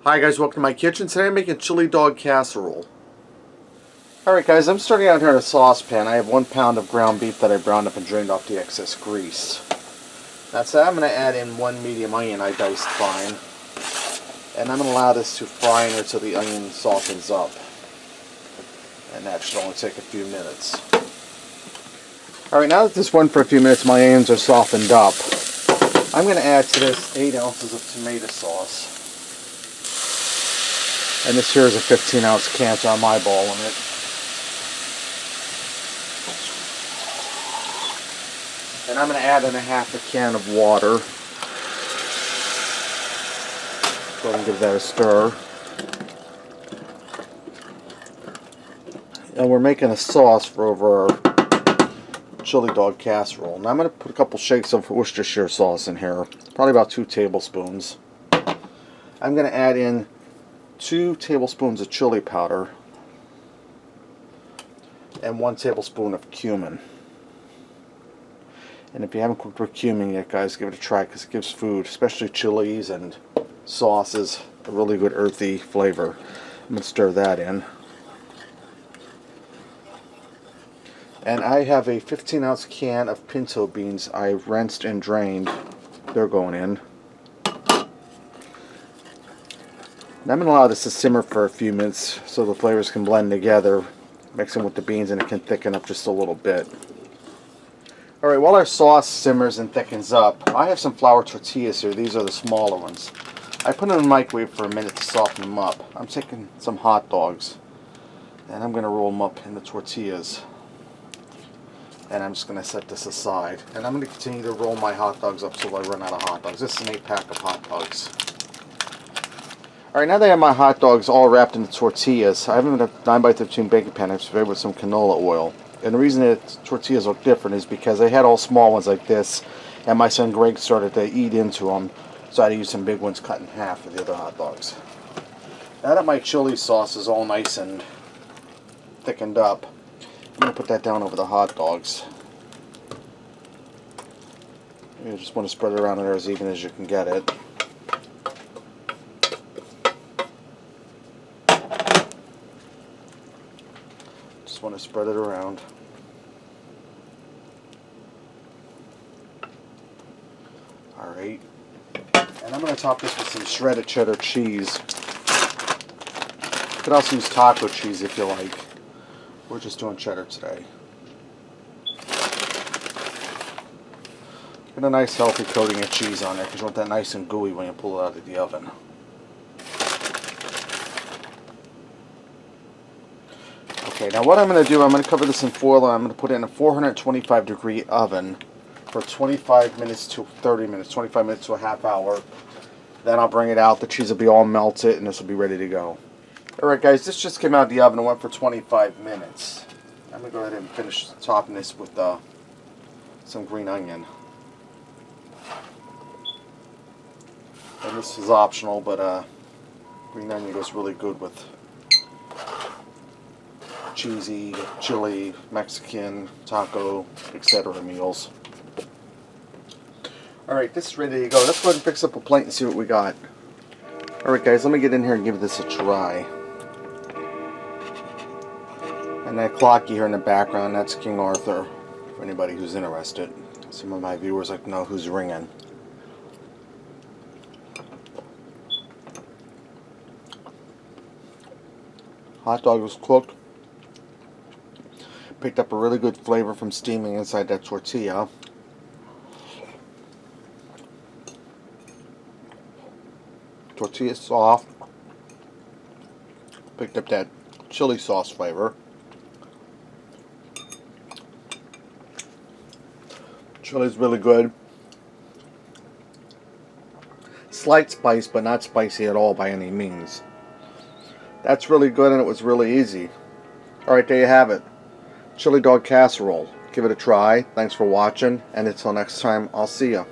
Hi guys, welcome to my kitchen. Today I'm making chili dog casserole. Alright guys, I'm starting out here in a saucepan. I have 1 pound of ground beef that I browned up and drained off the excess grease. That's it. I'm going to add in 1 medium onion I diced fine. And I'm going to allow this to fry in until the onion softens up. And that should only take a few minutes. Alright, now that this went for a few minutes, my onions are softened up. I'm going to add to this 8 ounces of tomato sauce. And this here is a 15-ounce can, so I'm eyeballing it. And I'm going to add in a half a can of water. Go ahead and give that a stir. And we're making a sauce for over our chili dog casserole. Now I'm going to put a couple shakes of Worcestershire sauce in here. Probably about 2 tablespoons. I'm going to add in 2 tablespoons of chili powder and 1 tablespoon of cumin. And if you haven't cooked with cumin yet, guys, give it a try because it gives food, especially chilies and sauces, a really good earthy flavor. I'm going to stir that in. And I have a 15-ounce can of pinto beans I rinsed and drained. They're going in. Now I'm going to allow this to simmer for a few minutes so the flavors can blend together, mixing with the beans, and it can thicken up just a little bit. Alright, while our sauce simmers and thickens up, I have some flour tortillas here. These are the smaller ones. I put them in the microwave for a minute to soften them up. I'm taking some hot dogs, and I'm going to roll them up in the tortillas. And I'm just going to set this aside. And I'm going to continue to roll my hot dogs up till I run out of hot dogs. This is an 8-pack of hot dogs. Alright, now that I have my hot dogs all wrapped in the tortillas, I have them in a 9x13 baking pan I've sprayed with some canola oil. And the reason that tortillas look different is because I had all small ones like this, and my son Greg started to eat into them, so I had to use some big ones cut in half for the other hot dogs. Now that my chili sauce is all nice and thickened up, I'm going to put that down over the hot dogs. You just want to spread it around there as even as you can get it. Just want to spread it around. Alright. And I'm going to top this with some shredded cheddar cheese. You could also use taco cheese if you like. We're just doing cheddar today. Get a nice healthy coating of cheese on there because you want that nice and gooey when you pull it out of the oven. Okay, now what I'm going to do, I'm going to cover this in foil and I'm going to put it in a 425-degree oven for 25 minutes to 30 minutes, 25 minutes to a half hour. Then I'll bring it out, the cheese will be all melted, and this will be ready to go. Alright guys, this just came out of the oven and went for 25 minutes. I'm going to go ahead and finish topping this with some green onion. And this is optional, but green onion goes really good with cheesy, chili, Mexican, taco, etc. meals. Alright, this is ready to go. Let's go ahead and fix up a plate and see what we got. Alright guys, let me get in here and give this a try. And that clock you hear in the background, that's King Arthur, for anybody who's interested. Some of my viewers like to know who's ringing. Hot dog was cooked. Picked up a really good flavor from steaming inside that tortilla. Tortilla soft. Picked up that chili sauce flavor. Chili's really good. Slight spice, but not spicy at all by any means. That's really good, and it was really easy. Alright, there you have it. Chili dog casserole. Give it a try. Thanks for watching, and until next time, I'll see ya.